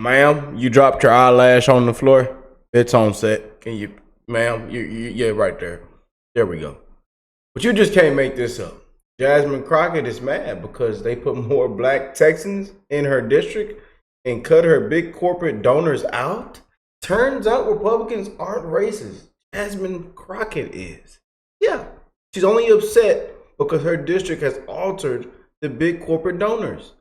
Ma'am, you dropped your eyelash on the floor. It's on set. Can you, ma'am? Yeah, right there. There we go. But you just can't make this up. Jasmine Crockett is mad because they put more black Texans in her district and cut her big corporate donors out. Turns out Republicans aren't racist. Jasmine Crockett is. Yeah, she's only upset because her district has altered the big corporate donors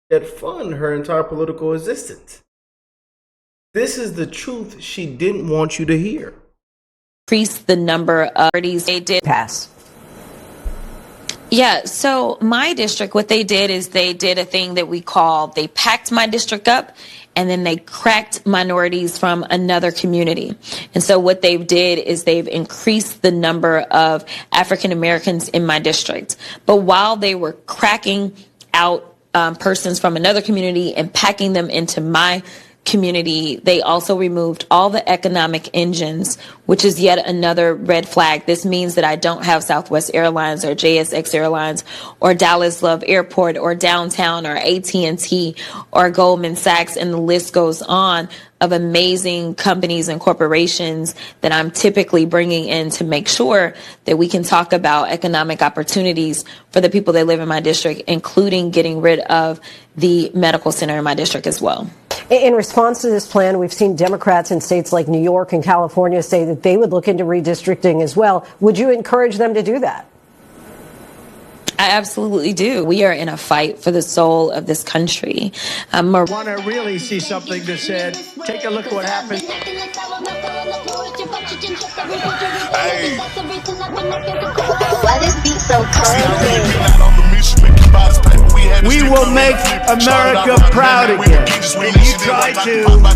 that fund her entire political existence. This is the truth she didn't want you to hear. Increase the number of parties they did pass. Yeah, so my district, what they did is they did a thing that they packed my district up and then they cracked minorities from another community. And so what they did is they've increased the number of African Americans in my district. But while they were cracking out persons from another community and packing them into my community, they also removed all the economic engines, which is yet another red flag. This means that I don't have Southwest Airlines or JSX Airlines or Dallas Love Airport or Downtown or AT&T or Goldman Sachs, and the list goes on of amazing companies and corporations that I'm typically bringing in to make sure that we can talk about economic opportunities for the people that live in my district, including getting rid of the medical center in my district as well. In response to this plan, we've seen Democrats in states like New York and California say that they would look into redistricting as well. Would you encourage them to do that? I absolutely do. We are in a fight for the soul of this country. Want to really see something that said, take a look at what happened. Hey. Why this beat so cold? We will make America proud again. And you try to kill our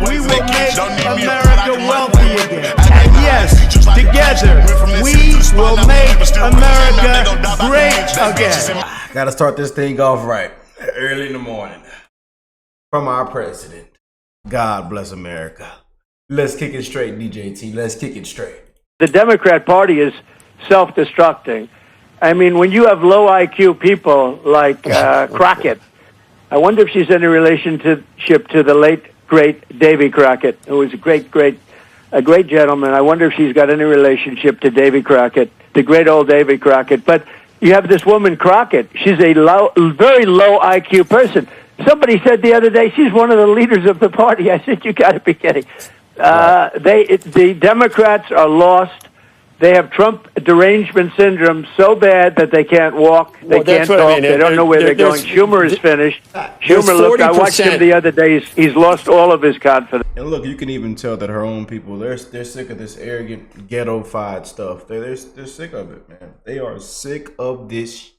We will make America wealthy again. And yes, together, we will make America great again. Gotta start this thing off right. Early in the morning. From our president. God bless America. Let's kick it straight, DJT. Let's kick it straight. The Democrat Party is self-destructing. I mean, when you have low IQ people like Crockett, I wonder if she's any relationship to the late, great Davy Crockett, who was a great gentleman. I wonder if she's got any relationship to Davy Crockett, the great old Davy Crockett. But you have this woman Crockett. She's a very low IQ person. Somebody said the other day she's one of the leaders of the party. I said, you got to be kidding. The Democrats are lost. They have Trump derangement syndrome so bad that they can't walk, they can't talk, I mean. They don't know where they're going. Schumer is finished. Schumer, look, I watched him the other day. He's lost all of his confidence. And look, you can even tell that her own people, they're sick of this arrogant, ghetto-fied stuff. They're sick of it, man. They are sick of this.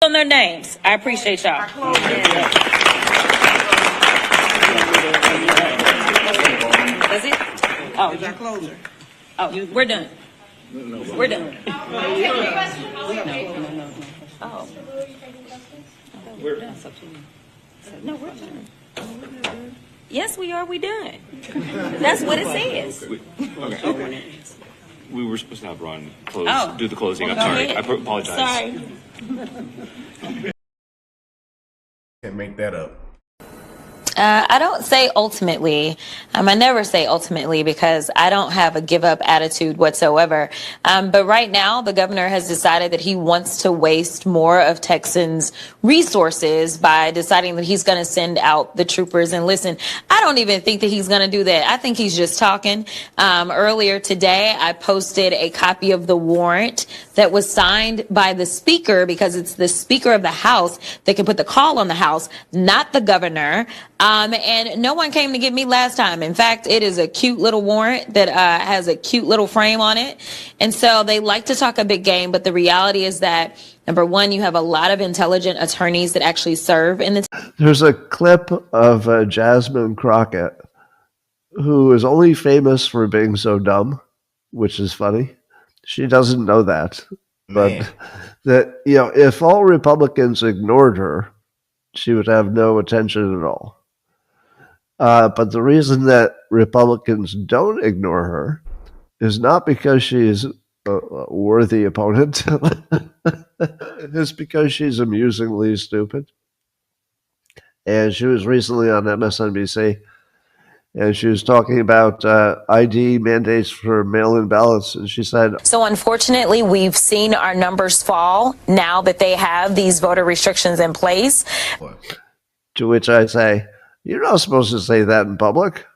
On their names. I appreciate y'all. Does it? Oh, is our closer. Oh, we're done. We're done. No. Oh. We're done. No, we're done. Yes, we are. We done. That's what it says. Okay. We were supposed to have Ron do the closing. I'm sorry. I apologize. Sorry. Can't make that up. I don't say ultimately. I never say ultimately because I don't have a give up attitude whatsoever. But right now, the governor has decided that he wants to waste more of Texans' resources by deciding that he's going to send out the troopers. And listen, I don't even think that he's going to do that. I think he's just talking. Earlier today, I posted a copy of the warrant that was signed by the speaker, because it's the speaker of the House that can put the call on the House, not the governor. And no one came to get me last time. In fact, it is a cute little warrant that has a cute little frame on it. And so they like to talk a big game. But the reality is that, number one, you have a lot of intelligent attorneys that actually serve in the. There's a clip of Jasmine Crockett, who is only famous for being so dumb, which is funny. She doesn't know that. But that, if all Republicans ignored her, she would have no attention at all. But the reason that Republicans don't ignore her is not because she's a worthy opponent. It's because she's amusingly stupid. And she was recently on MSNBC, and she was talking about ID mandates for mail-in ballots, and she said, So unfortunately, we've seen our numbers fall now that they have these voter restrictions in place. to which I say, you're not supposed to say that in public.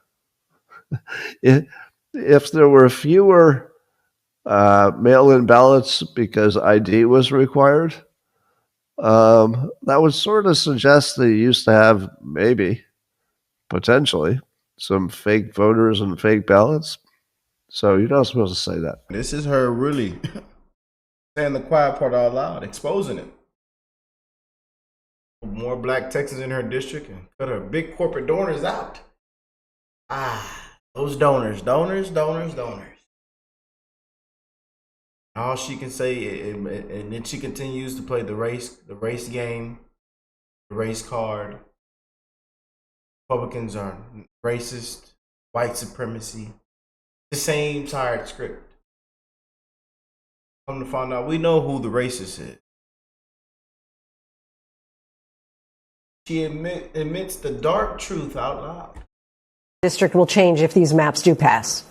If there were fewer mail-in ballots because ID was required, that would sort of suggest that you used to have maybe, potentially, some fake voters and fake ballots. So you're not supposed to say that. This is her really saying the quiet part out loud, exposing it. More black Texans in her district and cut her big corporate donors out. Those donors. All she can say, and then she continues to play the race game, the race card. Republicans are racist, white supremacy, the same tired script. Come to find out, we know who the racist is. She admits the dark truth out loud. District will change if these maps do pass.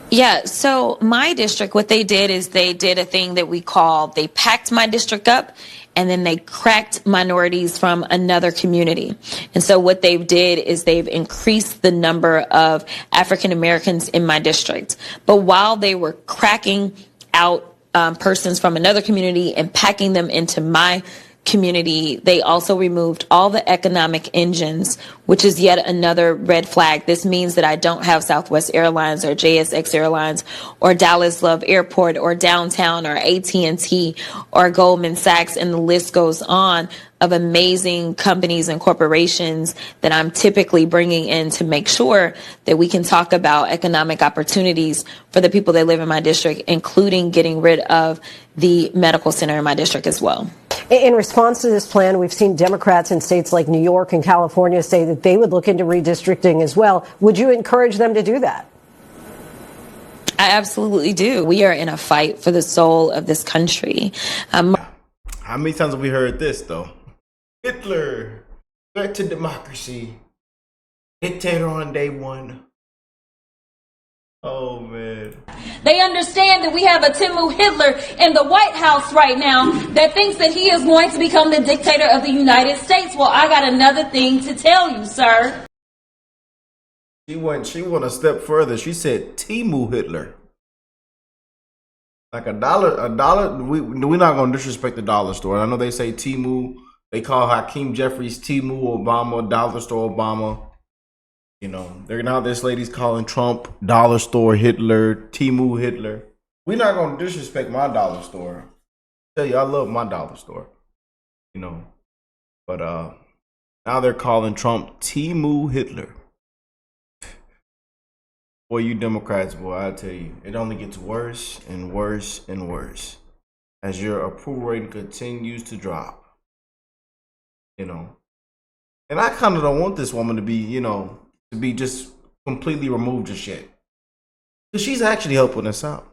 Yeah, so my district, what they did is they did a thing that we call, they packed my district up and then they cracked minorities from another community. And so what they've did is they've increased the number of African Americans in my district. But while they were cracking out persons from another community and packing them into my community, they also removed all the economic engines, which is yet another red flag. This means that I don't have Southwest Airlines or JSX Airlines or Dallas Love Airport or Downtown or AT&T or Goldman Sachs, and the list goes on of amazing companies and corporations that I'm typically bringing in to make sure that we can talk about economic opportunities for the people that live in my district, including getting rid of the medical center in my district as well. In response to this plan, we've seen Democrats in states like New York and California say that they would look into redistricting as well. Would you encourage them to do that? I absolutely do. We are in a fight for the soul of this country. How many times have we heard this, though? Hitler, threat to democracy, dictator on day one. Oh, man. They understand that we have a Timu Hitler in the White House right now that thinks that he is going to become the dictator of the United States. Well, I got another thing to tell you, sir. She went a step further. She said Timu Hitler. Like a dollar. We're not going to disrespect the dollar store. I know they say Timu. They call Hakeem Jeffries Timu Obama, dollar store Obama. You know, this lady's calling Trump dollar store Hitler, Timu Hitler. We're not going to disrespect my dollar store. I tell you, I love my dollar store. You know, but now they're calling Trump Timu Hitler. Boy, you Democrats, boy, I tell you, it only gets worse and worse and worse as your approval rating continues to drop. You know, and I kind of don't want this woman to be, to be just completely removed of shit. Because she's actually helping us out.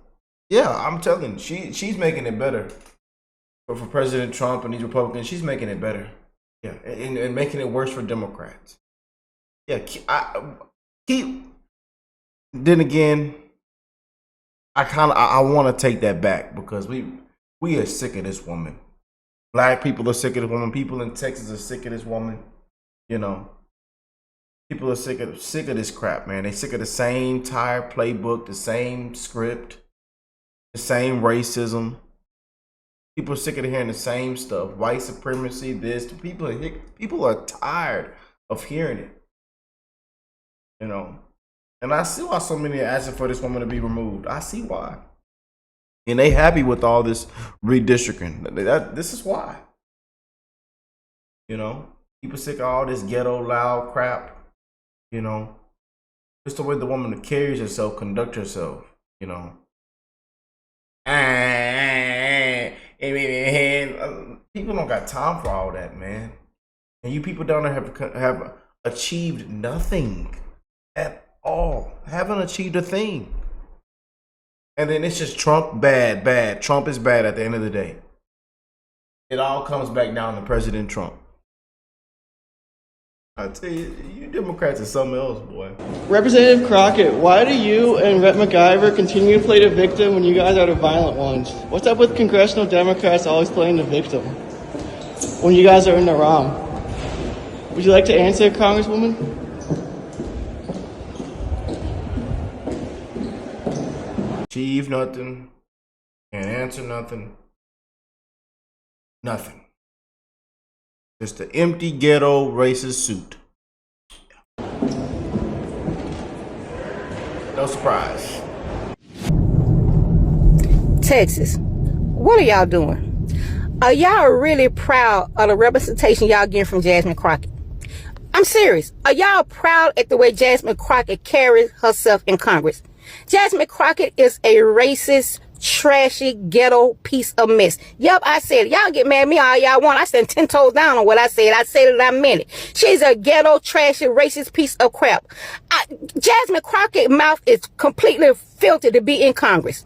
Yeah, I'm telling you, she's making it better. But for President Trump and these Republicans, she's making it better. Yeah, and making it worse for Democrats. Yeah, then again, I want to take that back because we are sick of this woman. Black people are sick of this woman. People in Texas are sick of this woman. You know, people are sick of this crap, man. They sick of the same tired playbook, the same script, the same racism. People are sick of hearing the same stuff. White supremacy, this. People are tired of hearing it. You know, and I see why so many are asking for this woman to be removed. I see why. And they happy with all this redistricting. This is why. You know, people sick of all this ghetto loud crap. You know, just the way the woman carries herself, conduct herself. You know, and people don't got time for all that, man. And you people down there have achieved nothing at all. Haven't achieved a thing. And then it's just Trump bad. Trump is bad at the end of the day. It all comes back down to President Trump. I tell you, you Democrats are something else, boy. Representative Crockett, why do you and Rep. McIver continue to play the victim when you guys are the violent ones? What's up with congressional Democrats always playing the victim when you guys are in the wrong? Would you like to answer, Congresswoman? Achieve nothing. Can't answer nothing. Nothing. Just an empty ghetto racist suit. No surprise. Texas, what are y'all doing? Are y'all really proud of the representation y'all getting from Jasmine Crockett? I'm serious. Are y'all proud at the way Jasmine Crockett carries herself in Congress? Jasmine Crockett is a racist, trashy, ghetto piece of mess. Yep, I said it. Y'all get mad at me all y'all want. I stand 10 toes down on what I said. I said it, I meant it. She's a ghetto, trashy, racist piece of crap. Jasmine Crockett's mouth is completely filthy to be in Congress.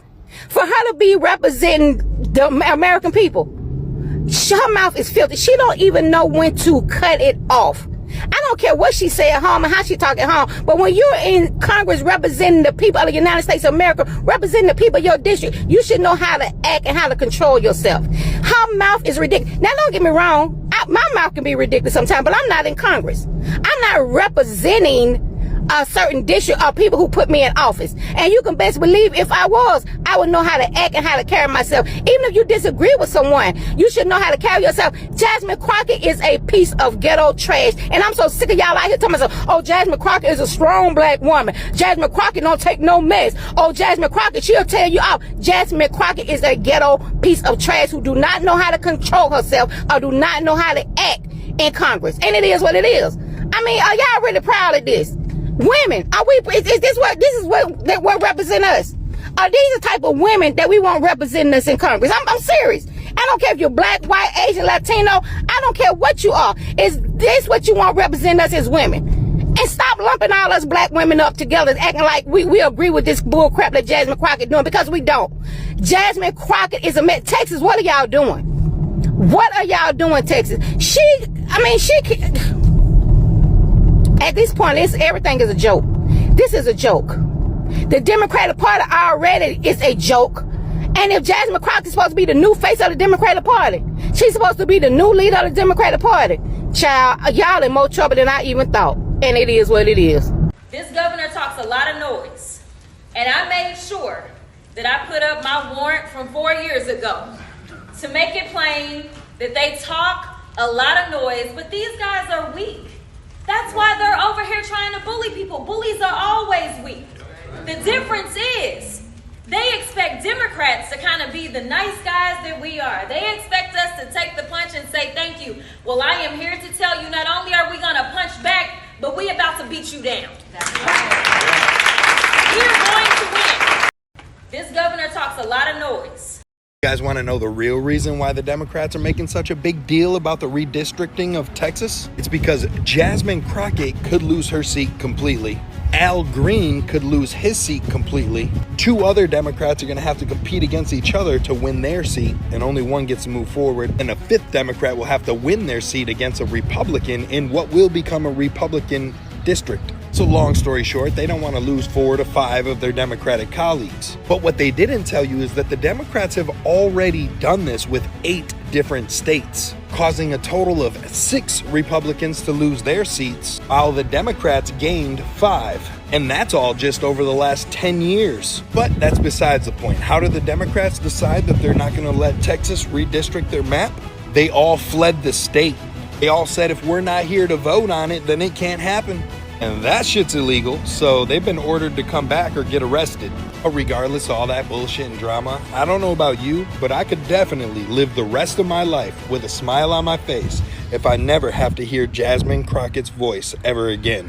For her to be representing the American people, her mouth is filthy. She don't even know when to cut it off. I don't care what she say at home and how she talk at home, but when you're in Congress representing the people of the United States of America, representing the people of your district, you should know how to act and how to control yourself. Her mouth is ridiculous. Now, don't get me wrong. My mouth can be ridiculous sometimes, but I'm not in Congress. I'm not representing a certain district of people who put me in office. And you can best believe if I was, I would know how to act and how to carry myself. Even if you disagree with someone, you should know how to carry yourself. Jasmine Crockett is a piece of ghetto trash. And I'm so sick of y'all out here telling myself, oh, Jasmine Crockett is a strong black woman. Jasmine Crockett don't take no mess. Oh, Jasmine Crockett, she'll tell you off. Jasmine Crockett is a ghetto piece of trash who do not know how to control herself or do not know how to act in Congress. And it is what it is. I mean, are y'all really proud of this? Women, are we? Is this what represent us? Are these the type of women that we want representing us in Congress? I'm serious. I don't care if you're black, white, Asian, Latino. I don't care what you are. Is this what you want representing us as women? And stop lumping all us black women up together, acting like we agree with this bull crap that Jasmine Crockett doing, because we don't. Jasmine Crockett is a mess. Texas, what are y'all doing? What are y'all doing, Texas? At this point, everything is a joke. This is a joke. The Democratic Party already is a joke. And if Jasmine Crockett is supposed to be the new face of the Democratic Party, she's supposed to be the new leader of the Democratic Party. Child, y'all in more trouble than I even thought. And it is what it is. This governor talks a lot of noise. And I made sure that I put up my warrant from 4 years ago to make it plain that they talk a lot of noise, but these guys are weak. That's why they're over here trying to bully people. Bullies are always weak. The difference is they expect Democrats to kind of be the nice guys that we are. They expect us to take the punch and say thank you. Well, I am here to tell you, not only are we going to punch back, but we're about to beat you down. We're going to win. This governor talks a lot of noise. You guys want to know the real reason why the Democrats are making such a big deal about the redistricting of Texas? It's because Jasmine Crockett could lose her seat completely. Al Green could lose his seat completely. 2 other Democrats are going to have to compete against each other to win their seat, and only one gets to move forward. And a 5th Democrat will have to win their seat against a Republican in what will become a Republican district. So long story short, they don't want to lose 4 to 5 of their Democratic colleagues. But what they didn't tell you is that the Democrats have already done this with 8 different states, causing a total of 6 Republicans to lose their seats, while the Democrats gained 5. And that's all just over the last 10 years. But that's besides the point. How did the Democrats decide that they're not going to let Texas redistrict their map? They all fled the state. They all said if we're not here to vote on it, then it can't happen. And that shit's illegal, so they've been ordered to come back or get arrested. But regardless of all that bullshit and drama, I don't know about you, but I could definitely live the rest of my life with a smile on my face if I never have to hear Jasmine Crockett's voice ever again.